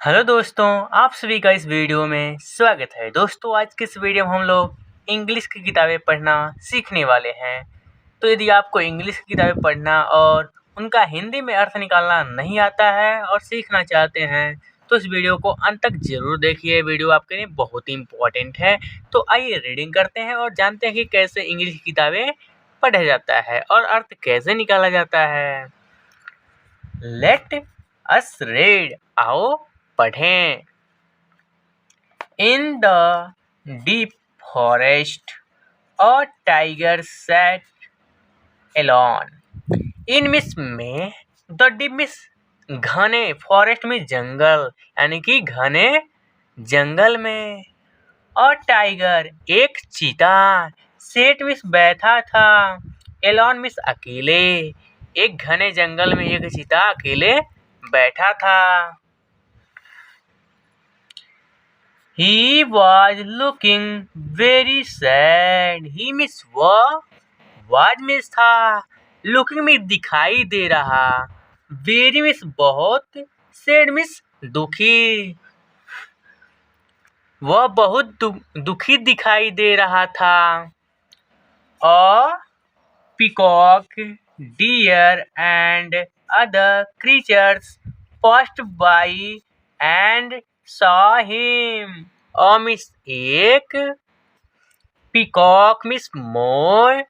Hello दोस्तों, आप सभी का इस वीडियो में स्वागत है। दोस्तों, आज के इस वीडियो में हम लोग इंग्लिश की किताबें पढ़ना सीखने वाले हैं। तो यदि आपको इंग्लिश की किताबें पढ़ना और उनका हिंदी में अर्थ निकालना नहीं आता है और सीखना चाहते हैं तो इस वीडियो को अंत तक ज़रूर देखिए। वीडियो आपके लिए बहुत ही इम्पोर्टेंट है। तो आइए रीडिंग करते हैं और जानते हैं कि कैसे इंग्लिश की किताबें पढ़ा जाता है और अर्थ कैसे निकाला जाता है। लेट अस रीड, आओ पढ़ें। In the deep forest, a tiger sat alone. In miss में द डीप मिस घने, फॉरेस्ट में जंगल, यानी कि घने जंगल में। और टाइगर एक चीता, सेट मिस बैठा था, एलॉन मिस अकेले। एक घने जंगल में एक चीता अकेले बैठा था। He was looking very sad. He miss was miss था, looking मिस दिखाई दे रहा, very मिस बहुत, sad मिस दुखी। वह बहुत दुखी दिखाई दे रहा था। और peacock, deer and other creatures passed by and saw him. और मिस एक, पीकॉक मिस मोर,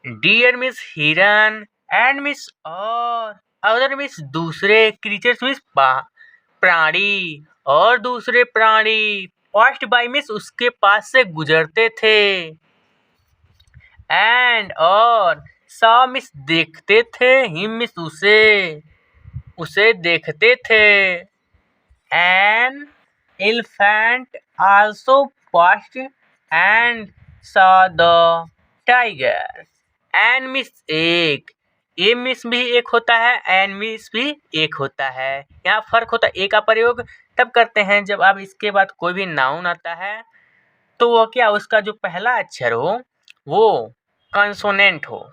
डियर मिस हिरन एंड मिस और अदर मिस दूसरे, क्रीचर्स मिस प्राणी और दूसरे प्राणी, पास्ट बाय मिस उसके पास से गुजरते थे, एंड और सा मिस देखते थे, हिम मिस उसे देखते थे। An elephant also passed and saw the tiger. An means एक, ए मिस भी एक होता है, एन मिस भी एक होता है। यहाँ फर्क होता है, ए का प्रयोग तब करते हैं जब आप इसके बाद कोई भी नाउन आता है तो वो क्या, उसका जो पहला अक्षर हो वो कंसोनेंट हो।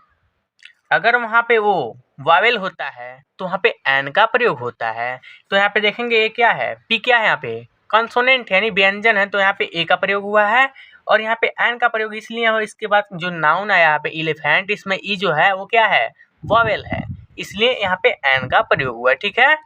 अगर वहाँ पे वो वावेल होता है तो वहाँ पे एन का प्रयोग होता है। तो यहाँ पे देखेंगे ए क्या है, पी क्या है, यहाँ पे कंसोनेंट यानी व्यंजन है, तो यहाँ पे ए का प्रयोग हुआ है। और यहाँ पे एन का प्रयोग इसलिए हो, इसके बाद जो नाउन आया यहाँ पे इलेफेंट, इसमें ई जो है वो क्या है, वावेल है, इसलिए यहाँ पे एन का प्रयोग हुआ है। ठीक है,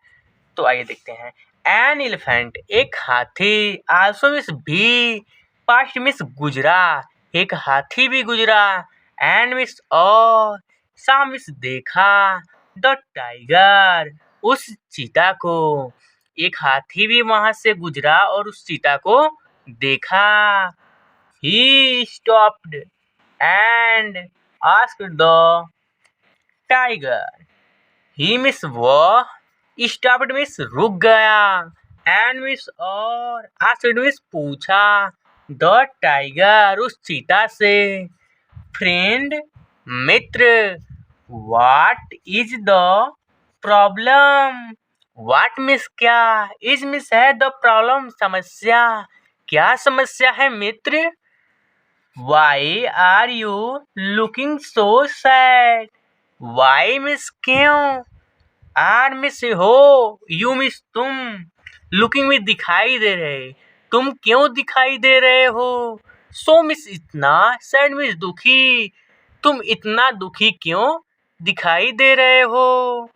तो आइए देखते हैं। एन एलिफेंट एक हाथी, आल्सो मिस भी, पास्ट मिस गुजरा, एक हाथी भी गुजरा, एंड मिस और सा मिस देखा, द टाइगर उस चीता को। एक हाथी भी वहां से गुजरा और उस चीता को देखा। He stopped and asked the tiger. He means वह, स्टॉप्ड मिस रुक गया, एंड मिस और आस्क्ड मिस पूछा, द टाइगर उस चीता से, फ्रेंड मित्र, what is the problem. What means क्या, इज मिस है द प्रॉब्लम समस्या, क्या समस्या है मित्र। Why are you looking so sad, why means क्यों, आर मिस हो, यू मिस तुम, लुकिंग में दिखाई दे रहे, तुम क्यों दिखाई दे रहे हो, सो मिस इतना, सैड मिस दुखी, तुम इतना दुखी क्यों दिखाई दे रहे हो।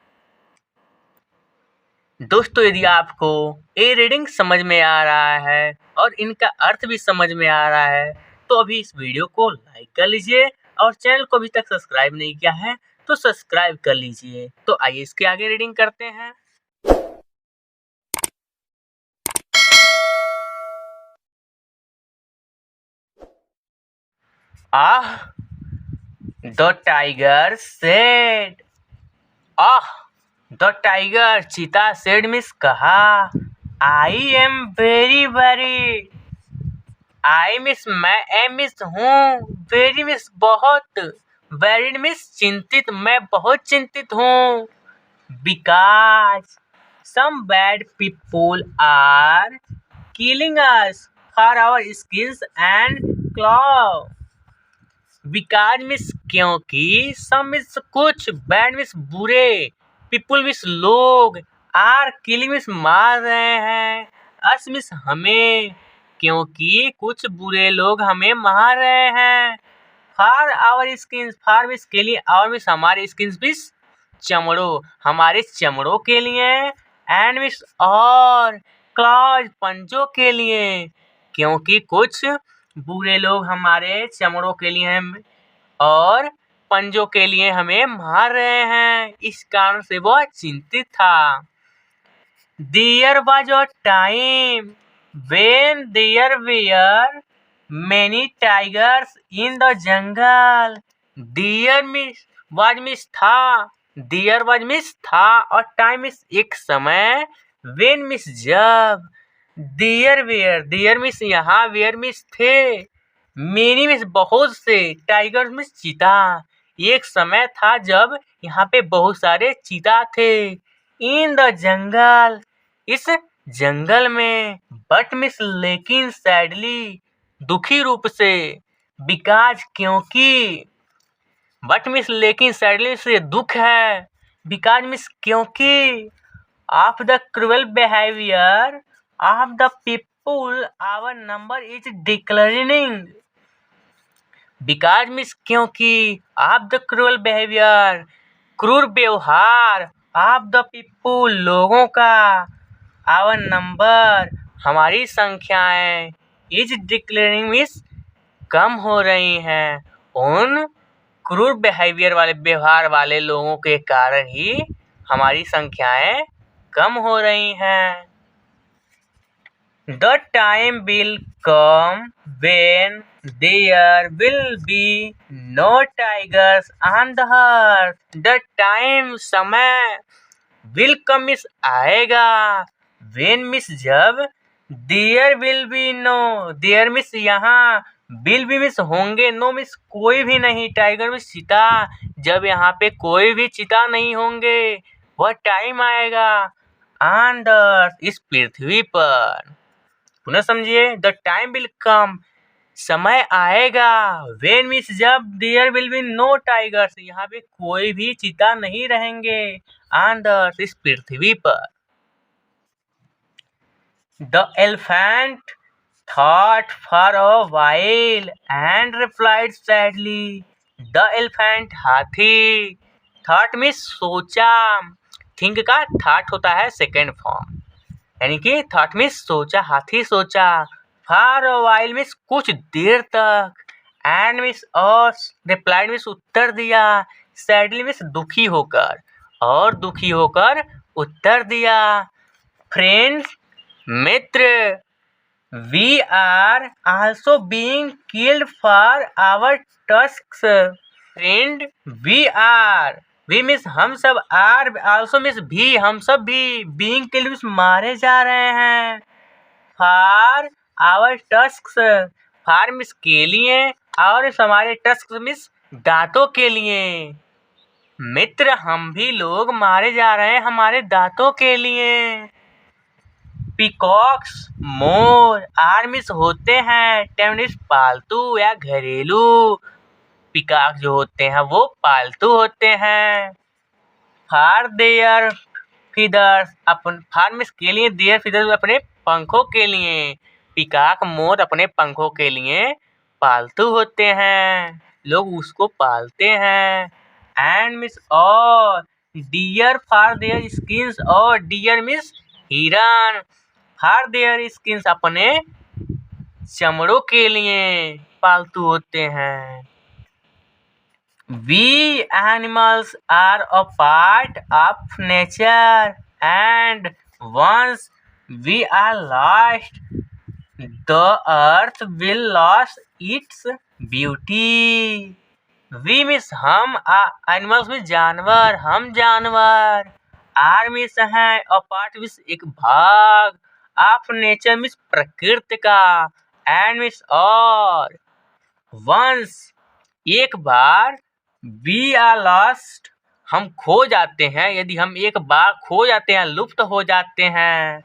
दोस्तों, यदि आपको ये रीडिंग समझ में आ रहा है और इनका अर्थ भी समझ में आ रहा है तो अभी इस वीडियो को लाइक कर लीजिए और चैनल को अभी तक सब्सक्राइब नहीं किया है तो सब्सक्राइब कर लीजिए। तो आइए इसके आगे रीडिंग करते हैं। The tiger said, the tiger चीता सेड मिस कहा, I am very worried, I means मैं एम मिस हूँ, वेरी मिस बहुत, वेरिड मिस चिंतित, मैं बहुत चिंतित हूँ, because some bad people are killing us for our skins and claw. Because means क्योंकि, सम मिस कुछ, बैड मिस बुरे, पीपुल मिस लोग, आर किलिंग मीन्स मार रहे हैं, अस मीन्स हमें, क्योंकि कुछ बुरे लोग हमें मार रहे हैं। फार आवर स्किन्स, फार मीन्स के लिए, आवर मीन्स हमारे, स्किन्स मीन्स चमड़ों, हमारे चमड़ों के लिए, एंड मीन्स और, क्लॉज पंजों के लिए, क्योंकि कुछ बुरे लोग हमारे चमड़ों के लिए और पंजों के लिए हमें मार रहे हैं। इस कारण से वह चिंतित था। There was a time when there were many tigers in the jungle. There was था, there was था, और time एक समय, when जब, there यहाँ, where थे, many बहुत से, tigers चीता, एक समय था जब यहाँ पे बहुत सारे चीता थे। इन द जंगल, इस जंगल में, बट लेकिन सैडली, दुखी रूप से, बिकॉज क्योंकि, बट लेकिन सैडली से दुख है, बिकॉज क्योंकि, of the cruel behaviour of the people our number is declining. Because क्योंकि, ऑफ द क्रूअल बिहेवियर, क्रूर व्यवहार, ऑफ द पीपुल लोगों का, आवर नंबर हमारी संख्याएं, इज डिक्लेयरिंग मीन्स कम हो रही हैं। उन क्रूर बिहेवियर वाले, व्यवहार वाले लोगों के कारण ही हमारी संख्याएं कम हो रही हैं। The time will come when there will be no tigers on the earth. The time समय, will come आएगा, when जब, there will be no, there यहाँ, will be होंगे, no कोई भी नहीं, टाइगर चीता, जब यहाँ पे कोई भी चीता नहीं होंगे, वह टाइम आएगा, on the earth, इस पृथ्वी पर। पुनः समझिए, द टाइम विल कम, समय आएगा, वेन जब, there will be no tigers, यहाँ पे कोई भी चीता नहीं रहेंगे, ऑन द अर्थ, इस पृथ्वी पर। The elephant thought for a while and replied sadly. The elephant हाथी, थॉट मीन्स सोचा, थिंक का थॉट होता है सेकेंड फॉर्म, यानी कि थॉट मीन्स सोचा, हाथी सोचा, फॉर अ व्हाइल मीन्स कुछ देर तक, एंड मीन्स और, रिप्लाइड मीन्स उत्तर दिया, सैडली मीन्स दुखी होकर, और दुखी होकर उत्तर दिया, फ्रेंड्स मित्र, we are also being killed for our tusks. Friend, we are, we means हम सब, आर आल्सो मीन्स भी, हम सब भी, बीइंग किल्ड मीन्स मारे जा रहे हैं, for our tusks, for means के लिए, और हमारे टस्क्स मीन्स दांतों के लिए। मित्र, हम भी लोग मारे जा रहे हैं हमारे दांतों के लिए। पीकॉक्स, मोर, आर मीन्स होते हैं, टेम मीन्स पालतू या घरेलू, पिकॉक जो होते हैं वो पालतू होते हैं। फार देयर फीदर्स, अपन, फार मीन्स के लिए, देयर फीदर्स अपने पंखों के लिए, पिकॉक मोर अपने पंखों के लिए पालतू होते हैं, लोग उसको पालते हैं। एंड मीन्स और, डियर फॉर देयर स्किन्स, और डियर मीन्स हिरन, फॉर देयर स्किन्स अपने चमड़ों के लिए पालतू होते हैं। We animals are a part of nature, and once we are lost, the earth will lose its beauty. We means हम, animals means जानवर, हम जानवर, are means है, a part means एक भाग, of nature means प्रकृति का, and means और, once एक बार, we are lost हम खो जाते हैं, यदि हम एक बार खो जाते हैं, लुप्त हो जाते हैं।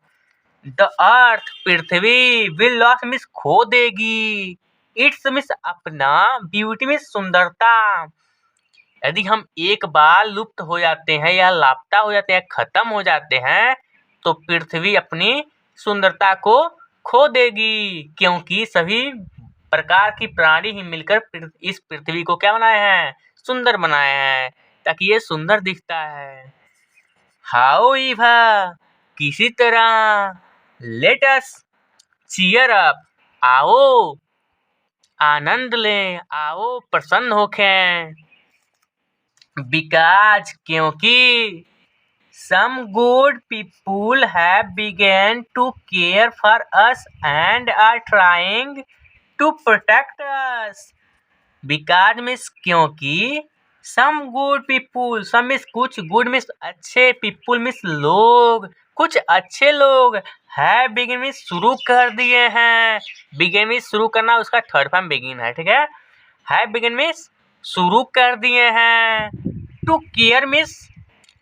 The earth Prithvi, will loss means खो देगी, इट्स मीन्स अपना, ब्यूटी मीन्स सुंदरता। यदि हम एक बार लुप्त हो जाते हैं या लापता हो जाते हैं, खत्म हो जाते हैं, तो पृथ्वी अपनी सुंदरता को खो देगी, क्योंकि सभी प्रकार की प्राणी ही मिलकर इस पृथ्वी को क्या बनाए हैं, सुंदर बनाए हैं, ताकि ये सुंदर दिखता है। However, किसी तरह let us cheer up, आओ आनंद लें, आओ प्रसन्न होखें, because क्योंकि some good people have begun to care for us and are trying to protect us. Because means क्योंकि some good people, some means कुछ, good means अच्छे, people means लोग, कुछ अच्छे लोग है begin means शुरू कर दिए हैं, begin means शुरू करना, उसका थर्ड फॉर्म begin है, ठीक है begin means शुरू कर दिए हैं, to care means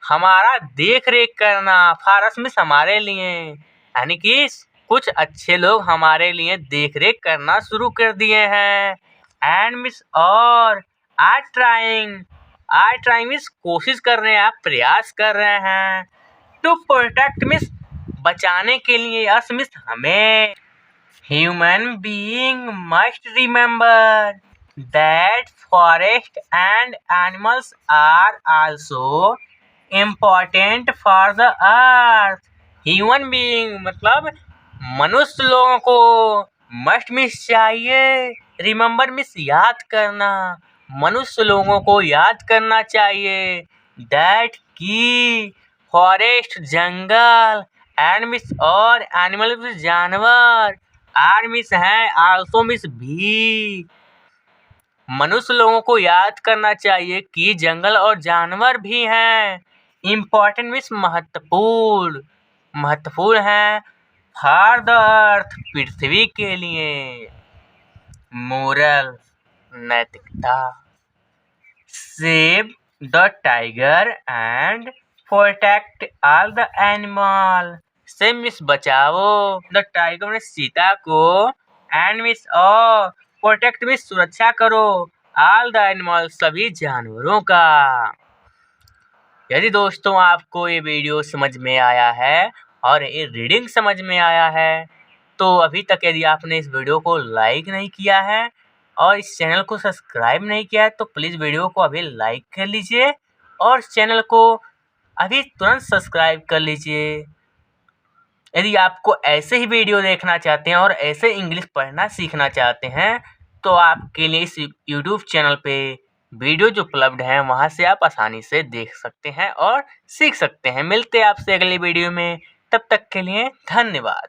हमारा देख रेख करना, for us means हमारे लिए, यानी कि कुछ अच्छे लोग हमारे लिए देख रेख करना शुरू कर दिए हैं। एंड मिस और आर ट्राइंग मिस कोशिश कर रहे हैं, आप प्रयास कर रहे हैं। टू प्रोटेक्ट मिस बचाने के लिए, अस मिस हमें। Human being must remember that forest and animals are also important for the earth. Human being मतलब मनुष्य लोगों को, मस्ट मिस चाहिए, रिमेंबर मिस याद करना, मनुष्य लोगों को याद करना चाहिए, दैट की फॉरेस्ट जंगल, एंड मिस और एनिमल मिस जानवर, आर मिस है, आल्सो मिस भी, मनुष्य लोगों को याद करना चाहिए कि जंगल और जानवर भी हैं। इम्पोर्टेंट मिस महत्वपूर्ण है, फॉर द अर्थ पृथ्वी के लिए। मोरल नैतिकता, save the tiger and protect all the animal. Save miss बचाओ, द टाइगर मिस चीता को, एंड मिस और प्रोटेक्ट मिस सुरक्षा करो, ऑल द एनिमल सभी जानवरों का। यदि दोस्तों आपको ये वीडियो समझ में आया है और ये रीडिंग समझ में आया है, तो अभी तक यदि आपने इस वीडियो को लाइक नहीं किया है और इस चैनल को सब्सक्राइब नहीं किया है, तो प्लीज़ वीडियो को अभी लाइक कर लीजिए और चैनल को अभी तुरंत सब्सक्राइब कर लीजिए। यदि आपको ऐसे ही वीडियो देखना चाहते हैं और ऐसे इंग्लिश पढ़ना सीखना चाहते हैं, तो आपके लिए इस यूट्यूब चैनल पे वीडियो जो उपलब्ध हैं, वहाँ से आप आसानी से देख सकते हैं और सीख सकते हैं। मिलते हैं आपसे अगली वीडियो में, तब तक के लिए धन्यवाद।